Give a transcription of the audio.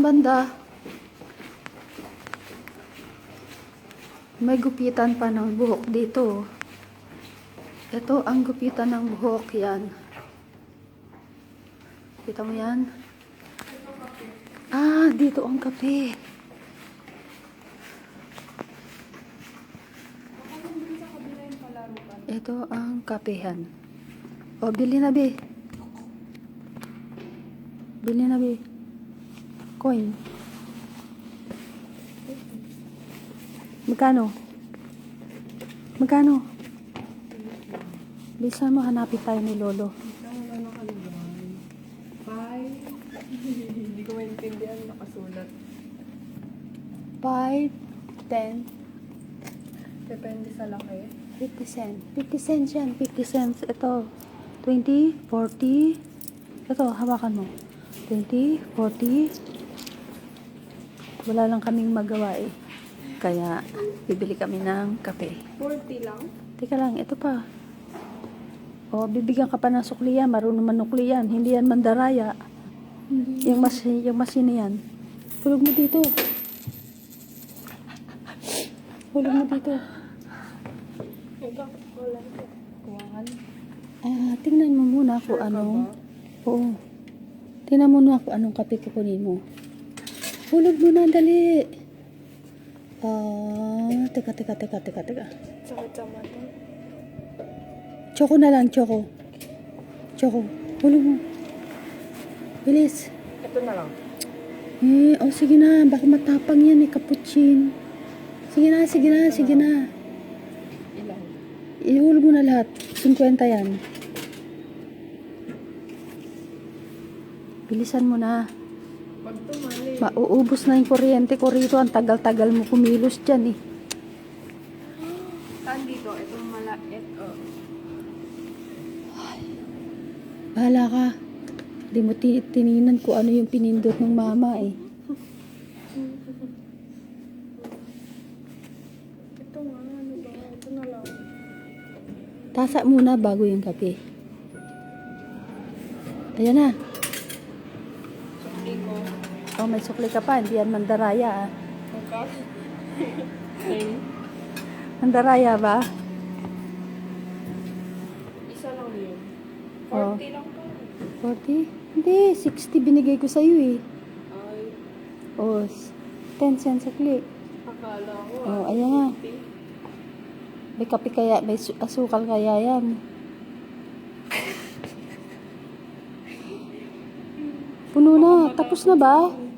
banda, may gupitan pa ng buhok dito. Ito ang gupitan ng buhok, yan. Kita mo yan? Ah, dito ang kape. Ito ang kapehan. O, bili na, be. Bili na, be. Coin. Magkano? Magkano? Bisa mo, hanapin tayo ni Lolo. Hindi ko maintindihan, nakasulat. 5, 10, Depende sa laki. 50 cents. 50 cents yan. 50 cents. Ito. 20, 40. Ito, hawakan mo. 20, 40. Wala lang kaming magawa eh. Kaya, bibili kami ng kape. 40 lang? Teka lang, ito pa. O, bibigyan ka pa ng sukli yan. Marunong manukli yan. Hindi yan mandaraya. Yung machine yan. Hulog mo dito. Hulog mo dito. Tingnan mo muna kung anong. Oo. Tingnan mo muna kung anong kape kukunin mo. Hulog mo na, dali. Teka. Sakit sa mata. Choco na lang, choco. Hulog mo. Bilis. Ito na lang. Sige na. Baka matapang yan eh, cappuccino. Sige na. Ilan? Ihulog mo na lahat. 50 yan. Bilisan mo na. Pag tumali. Mauubos na yung kuryente ko rito. Ang tagal-tagal mo kumilos dyan eh. Saan dito? Itong malait. Bahala ka. Di mo tininan ko ano yung pinindot ng mama eh. Ito nga, ano ba? Ito na lang. Tasa muna bago yung kape. Ayan na. Sukli ko. Oh, may sukli ka pa. Hindi yan mandaraya ah. Okay. Mandaraya ba? Isa lang yun. 40 Oh. lang pa. 40? Hindi, 60 binigay ko sa'yo eh. Ay, Oh, 10 cents sukli. akala ko. Oh, ayan nga. May kape kaya, may asukal kaya yan. Puno na. Tapos na ba?